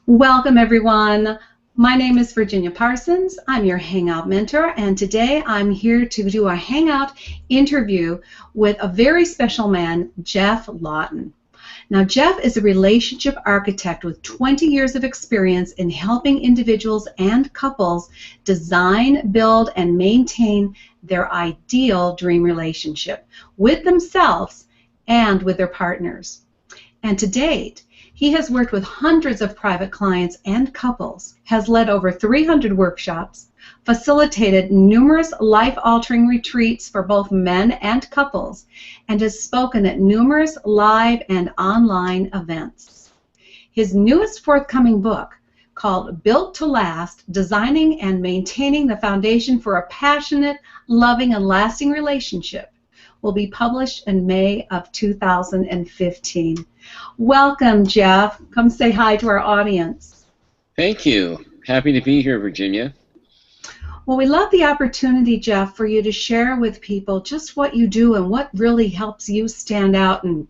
Welcome, everyone. My name is Virginia Parsons. I'm your Hangout mentor, and today I'm here to do a Hangout interview with a very special man, Geoff Laughton. Now, Geoff is a relationship architect with 20 years of experience in helping individuals and couples design, build, and maintain their ideal dream relationship with themselves and with their partners. And to date, he has worked with hundreds of private clients and couples, has led over 300 workshops, facilitated numerous life-altering retreats for both men and couples, and has spoken at numerous live and online events. His newest forthcoming book, called Built to Last, Designing and Maintaining the Foundation for a Passionate, Loving, and Lasting Relationship, will be published in May of 2015. Welcome, Geoff. Come say hi to our audience. Thank you. Happy to be here, Virginia. Well, we love the opportunity, Geoff, for you to share with people just what you do and what really helps you stand out and,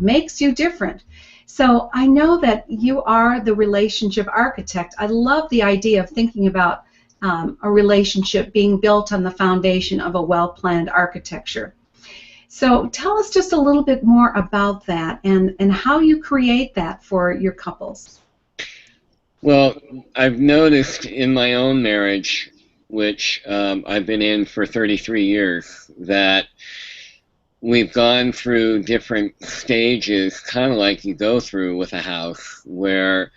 makes you different. So I know that you are the relationship architect. I love the idea of thinking about a relationship being built on the foundation of a well-planned architecture. So tell us just a little bit more about that and how you create that for your couples. Well, I've noticed in my own marriage, which I've been in for 33 years, that we've gone through different stages, kind of like you go through with a house, where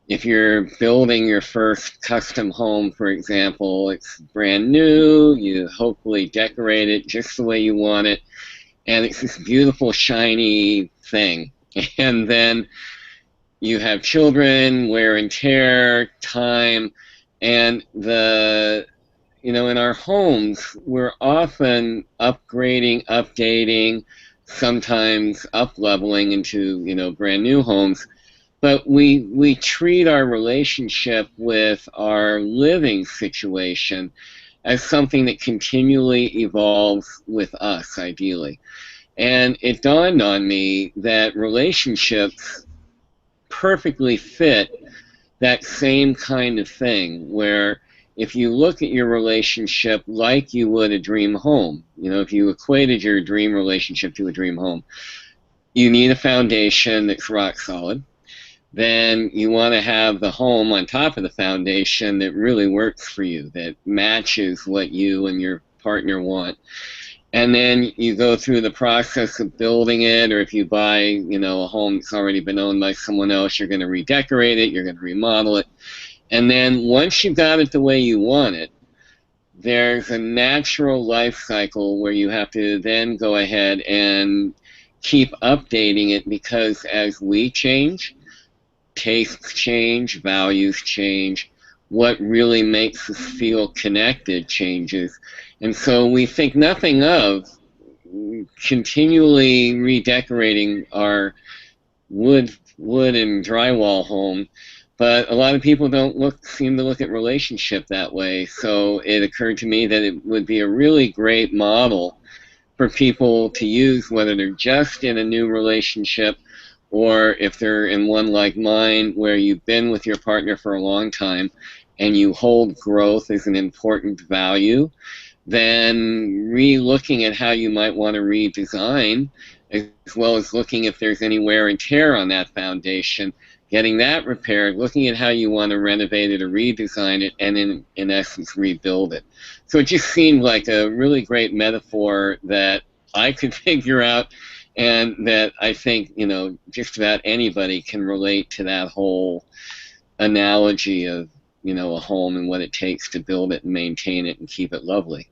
if you're building your first custom home, for example, it's brand new, you hopefully decorate it just the way you want it, and it's this beautiful, shiny thing. And then you have children, wear and tear, time, and in our homes, we're often upgrading, updating, sometimes up-leveling into, brand new homes. But we treat our relationship with our living situation as something that continually evolves with us, ideally. And it dawned on me that relationships perfectly fit that same kind of thing, where if you look at your relationship like you would a dream home, if you equated your dream relationship to a dream home, you need a foundation that's rock solid. Then you want to have the home on top of the foundation that really works for you, that matches what you and your partner want. And then you go through the process of building it, or if you buy, a home that's already been owned by someone else, you're going to redecorate it, you're going to remodel it. And then once you've got it the way you want it, there's a natural life cycle where you have to then go ahead and keep updating it, because as we change, tastes change, values change, what really makes us feel connected changes. And so we think nothing of continually redecorating our wood and drywall home, but a lot of people don't seem to look at relationship that way. So it occurred to me that it would be a really great model for people to use, whether they're just in a new relationship or if they're in one like mine where you've been with your partner for a long time and you hold growth as an important value. Then re-looking at how you might want to redesign, as well as looking if there's any wear and tear on that foundation, getting that repaired, looking at how you want to renovate it or redesign it, and in essence rebuild it. So it just seemed like a really great metaphor that I could figure out, and that I think just about anybody can relate to that whole analogy of a home and what it takes to build it and maintain it and keep it lovely.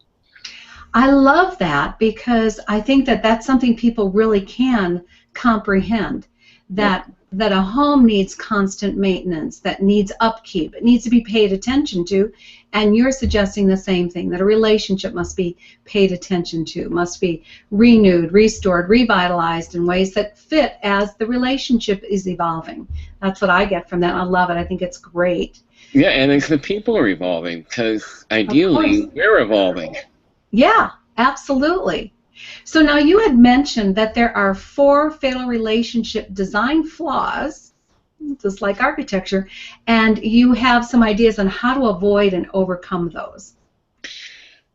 I love that, because I think that that's something people really can comprehend, that a home needs constant maintenance, that needs upkeep, it needs to be paid attention to, and you're suggesting the same thing, that a relationship must be paid attention to, must be renewed, restored, revitalized in ways that fit as the relationship is evolving. That's what I get from that. I love it. I think it's great. Yeah, and as the people are evolving, because ideally we're evolving. Yeah, absolutely. So now you had mentioned that there are 4 fatal relationship design flaws just like architecture, and you have some ideas on how to avoid and overcome those.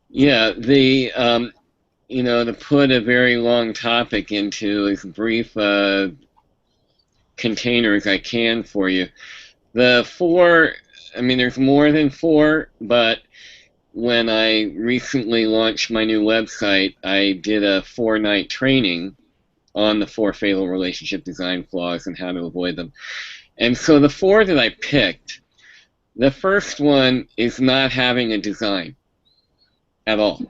Yeah, to put a very long topic into as brief a container as I can for you. The four, there's more than four, but when I recently launched my new website, I did a 4-night training on the 4 fatal relationship design flaws and how to avoid them. And so the 4 that I picked, the first one is not having a design at all.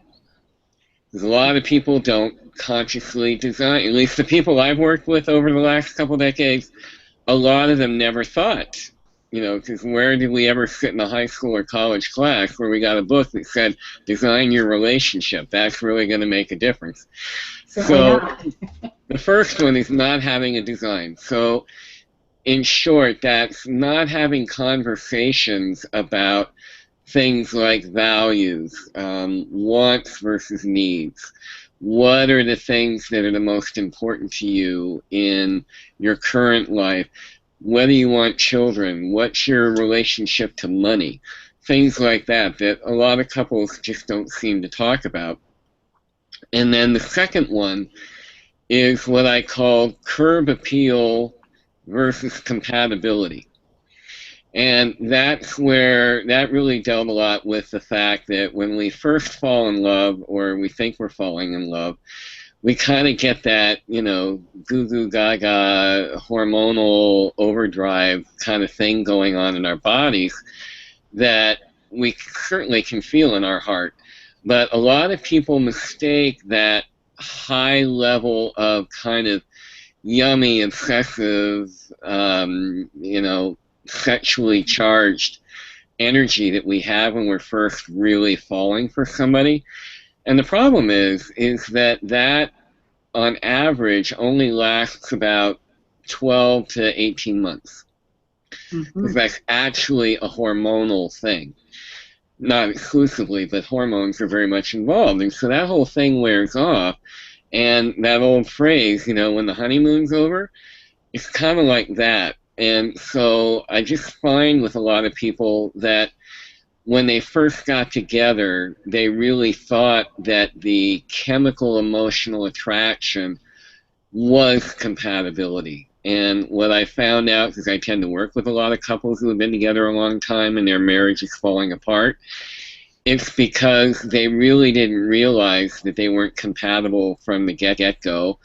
Because a lot of people don't consciously design, at least the people I've worked with over the last couple decades, a lot of them never thought, because where did we ever sit in a high school or college class where we got a book that said, design your relationship, that's really going to make a difference. So the first one is not having a design. So in short, that's not having conversations about things like values, wants versus needs. What are the things that are the most important to you in your current life? Whether you want children, what's your relationship to money? Things like that a lot of couples just don't seem to talk about. And then the second one is what I call curb appeal versus compatibility. And that's where that really dealt a lot with the fact that when we first fall in love, or we think we're falling in love, we kind of get that, goo goo gaga, hormonal overdrive kind of thing going on in our bodies that we certainly can feel in our heart. But a lot of people mistake that high level of kind of yummy, obsessive, sexually charged energy that we have when we're first really falling for somebody. And the problem is that on average only lasts about 12 to 18 months. Because that's actually a hormonal thing. Not exclusively, but hormones are very much involved. And so that whole thing wears off. And that old phrase, when the honeymoon's over, it's kind of like that. And so I just find with a lot of people that when they first got together, they really thought that the chemical emotional attraction was compatibility. And what I found out, because I tend to work with a lot of couples who have been together a long time and their marriage is falling apart, it's because they really didn't realize that they weren't compatible from the get-go,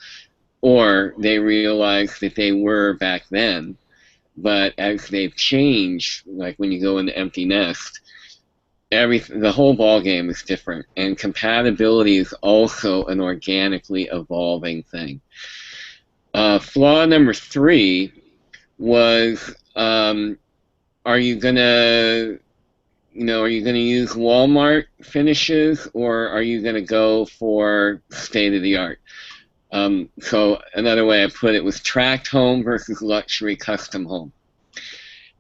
or they realized that they were back then. But as they've changed, like when you go into empty nest, the whole ball game is different. And compatibility is also an organically evolving thing. Flaw number 3 was, are you gonna use Walmart finishes, or are you gonna go for state of the art? So another way I put it was tract home versus luxury custom home.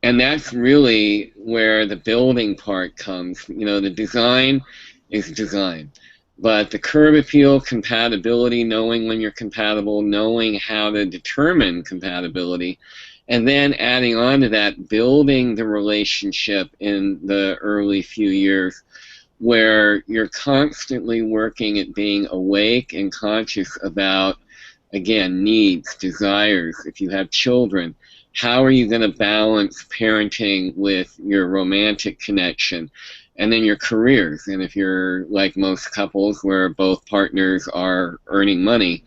And that's really where the building part comes. The design is design. But the curb appeal, compatibility, knowing when you're compatible, knowing how to determine compatibility, and then adding on to that, building the relationship in the early few years where you're constantly working at being awake and conscious about, again, needs, desires. If you have children, how are you going to balance parenting with your romantic connection? And then your careers. And if you're like most couples where both partners are earning money,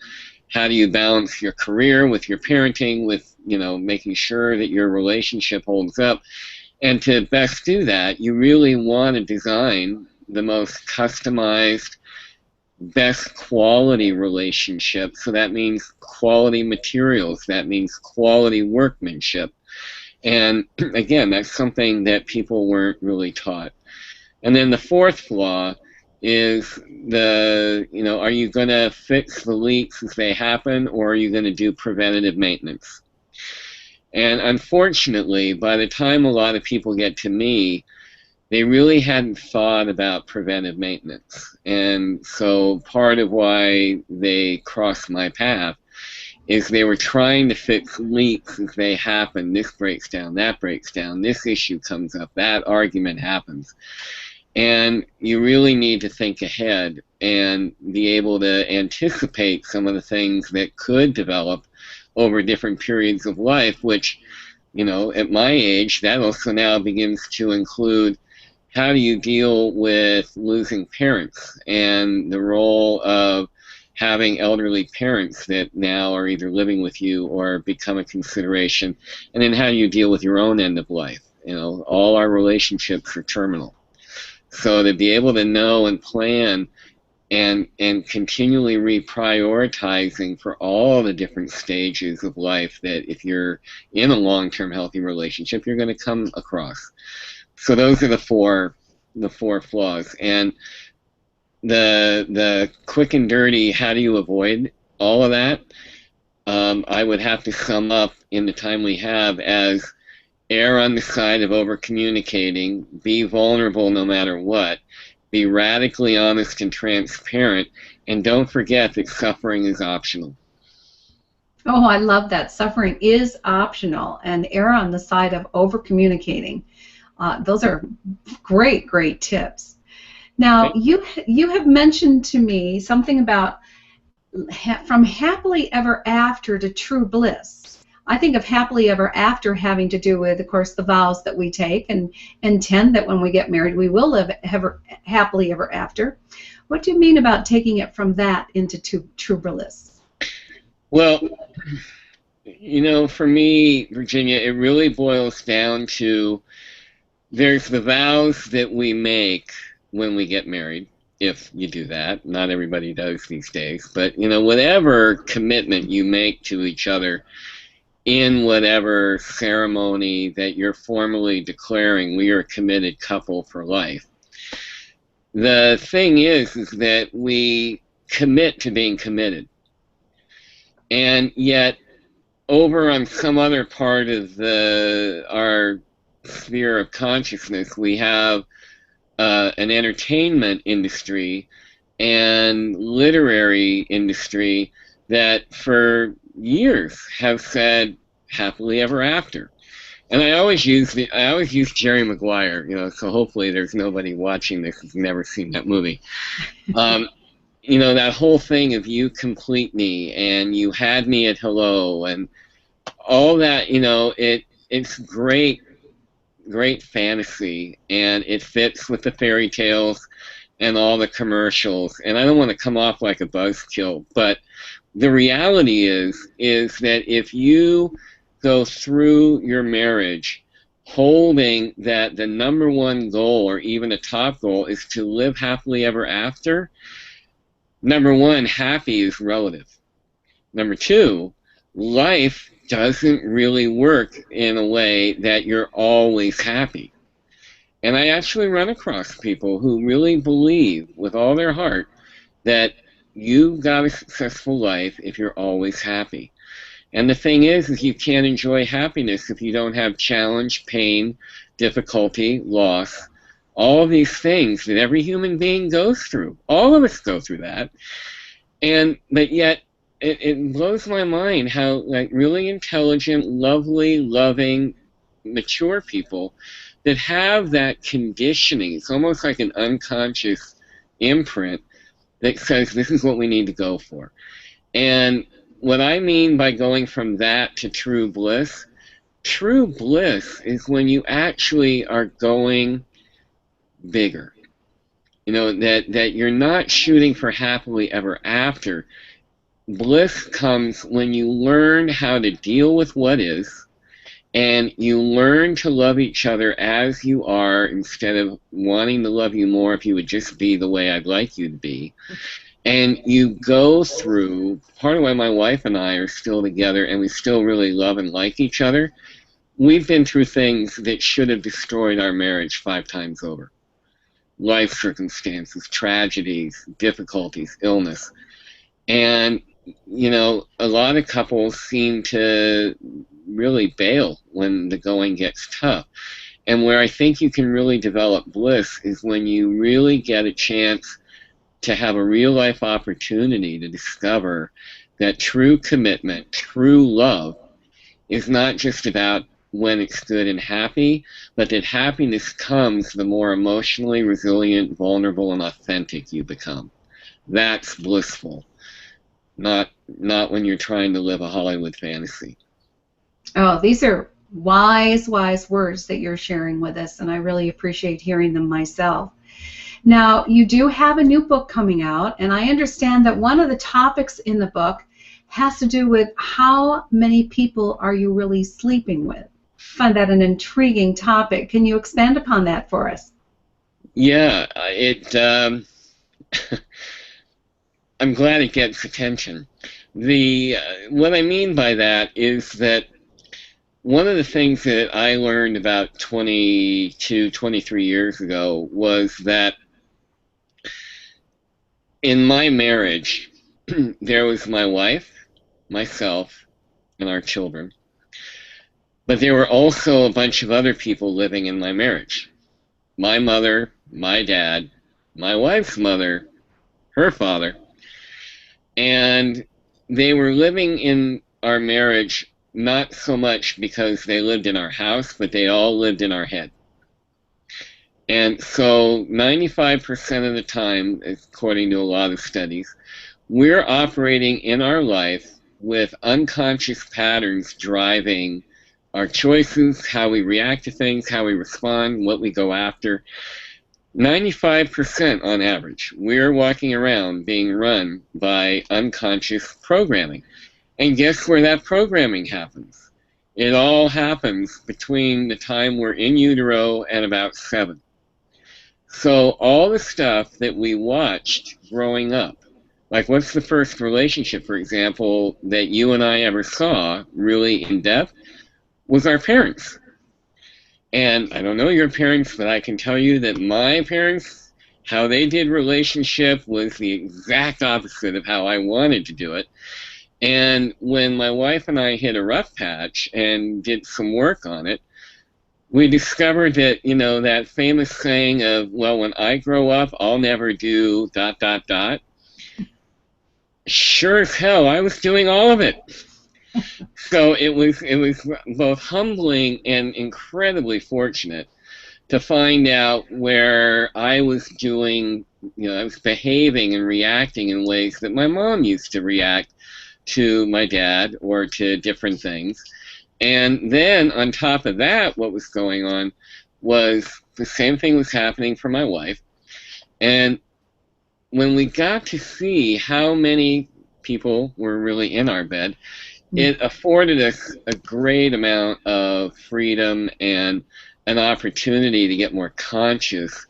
how do you balance your career with your parenting, with, making sure that your relationship holds up? And to best do that, you really want to design the most customized, best quality relationship. So that means quality materials. That means quality workmanship. And again, that's something that people weren't really taught. And then the fourth flaw is are you going to fix the leaks as they happen, or are you going to do preventative maintenance? And unfortunately, by the time a lot of people get to me, they really hadn't thought about preventive maintenance. And so part of why they cross my path is they were trying to fix leaks as they happen. This breaks down, that breaks down, this issue comes up, that argument happens. And you really need to think ahead and be able to anticipate some of the things that could develop over different periods of life, which, you know, at my age, that also now begins to include how do you deal with losing parents and the role of having elderly parents that now are either living with you or become a consideration, and then how do you deal with your own end of life. You know, all our relationships are terminal. So to be able to know and plan and continually reprioritizing for all the different stages of life that if you're in a long-term healthy relationship, you're going to come across. So those are the four flaws. And the quick and dirty, how do you avoid all of that? I would have to sum up in the time we have as err on the side of over-communicating, be vulnerable no matter what, be radically honest and transparent, and don't forget that suffering is optional. Oh, I love that. Suffering is optional, and err on the side of over-communicating. Those are great, great tips. Now, you have mentioned to me something about from happily ever after to true bliss. I think of happily ever after having to do with, of course, the vows that we take and intend that when we get married we will live happily ever after. What do you mean about taking it from that into true bliss? Well, you know, for me, Virginia, it really boils down to there's the vows that we make when we get married, if you do that. Not everybody does these days, but, you know, whatever commitment you make to each other in whatever ceremony that you're formally declaring we are a committed couple for life. The thing is that we commit to being committed. And yet, over on some other part of our sphere of consciousness, we have an entertainment industry and literary industry that for years have said happily ever after. And I always use Jerry Maguire, you know, so hopefully there's nobody watching this who's never seen that movie. You know, that whole thing of you complete me and you had me at hello and all that, you know, it's great fantasy, and it fits with the fairy tales and all the commercials. And I don't want to come off like a buzzkill, but the reality is that if you go through your marriage holding that the number one goal or even a top goal is to live happily ever after, number one, happy is relative. Number two, life doesn't really work in a way that you're always happy. And I actually run across people who really believe with all their heart that you've got a successful life if you're always happy. And the thing is you can't enjoy happiness if you don't have challenge, pain, difficulty, loss, all of these things that every human being goes through. All of us go through that. But yet, it blows my mind how like really intelligent, lovely, loving, mature people that have that conditioning, it's almost like an unconscious imprint that says this is what we need to go for. And what I mean by going from that to true bliss is when you actually are going bigger. You know, that you're not shooting for happily ever after. Bliss comes when you learn how to deal with what is, and you learn to love each other as you are instead of wanting to love you more if you would just be the way I'd like you to be. And you go through, part of why my wife and I are still together and we still really love and like each other, we've been through things that should have destroyed our marriage 5 times over. Life circumstances, tragedies, difficulties, illness. And you know, a lot of couples seem to really bail when the going gets tough. And where I think you can really develop bliss is when you really get a chance to have a real life opportunity to discover that true commitment, true love, is not just about when it's good and happy, but that happiness comes the more emotionally resilient, vulnerable, and authentic you become. That's blissful, not when you're trying to live a Hollywood fantasy. Oh, these are wise, wise words that you're sharing with us, and I really appreciate hearing them myself. Now, you do have a new book coming out, and I understand that one of the topics in the book has to do with how many people are you really sleeping with. I find that an intriguing topic. Can you expand upon that for us? Yeah, I'm glad it gets attention. What I mean by that is that one of the things that I learned about 22, 23 years ago was that in my marriage, there was my wife, myself, and our children. But there were also a bunch of other people living in my marriage. My mother, my dad, my wife's mother, her father. And they were living in our marriage not so much because they lived in our house, but they all lived in our head. And so 95% of the time, according to a lot of studies, we're operating in our life with unconscious patterns driving our choices, how we react to things, how we respond, what we go after. 95% on average, we're walking around being run by unconscious programming. And guess where that programming happens? It all happens between the time we're in utero and about 7. So all the stuff that we watched growing up, like what's the first relationship, for example, that you and I ever saw really in depth, was our parents. And I don't know your parents, but I can tell you that my parents, how they did relationship was the exact opposite of how I wanted to do it. And when my wife and I hit a rough patch and did some work on it, we discovered that, that famous saying of, well, when I grow up, I'll never do ... Sure as hell, I was doing all of it. So it was both humbling and incredibly fortunate to find out where I was doing, I was behaving and reacting in ways that my mom used to react to my dad or to different things. And then on top of that, what was going on was the same thing was happening for my wife. And when we got to see how many people were really in our bed, it afforded us a great amount of freedom and an opportunity to get more conscious.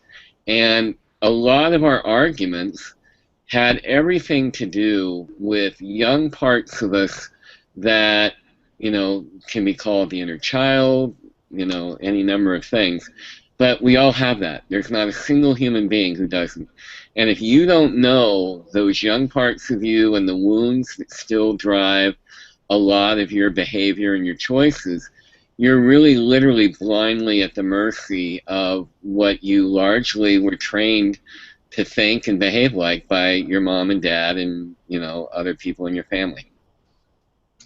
And a lot of our arguments had everything to do with young parts of us that, can be called the inner child, any number of things. But we all have that. There's not a single human being who doesn't. And if you don't know those young parts of you and the wounds that still drive a lot of your behavior and your choices, you're really literally blindly at the mercy of what you largely were trained to think and behave like by your mom and dad and, other people in your family.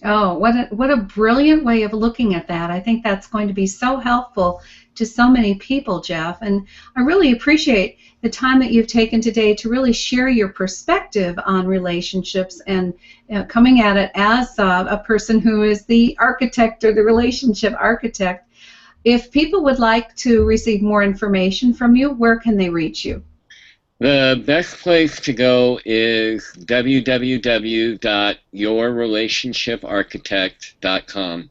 Oh, what a brilliant way of looking at that. I think that's going to be so helpful to so many people, Geoff. And I really appreciate the time that you've taken today to really share your perspective on relationships and coming at it as a person who is the architect or the relationship architect. If people would like to receive more information from you, where can they reach you? The best place to go is www.yourrelationshiparchitect.com.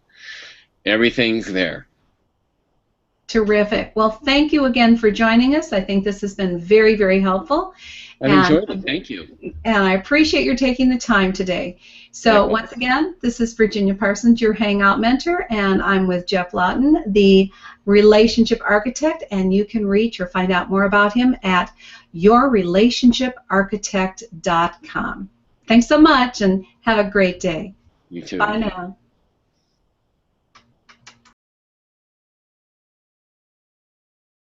Everything's there. Terrific. Well, thank you again for joining us. I think this has been very, very helpful. I've enjoyed it. Thank you. And I appreciate your taking the time today. So once again, this is Virginia Parsons, your Hangout Mentor, and I'm with Geoff Laughton, the Relationship Architect, and you can reach or find out more about him at yourrelationshiparchitect.com. Thanks so much, and have a great day. You too. Bye now.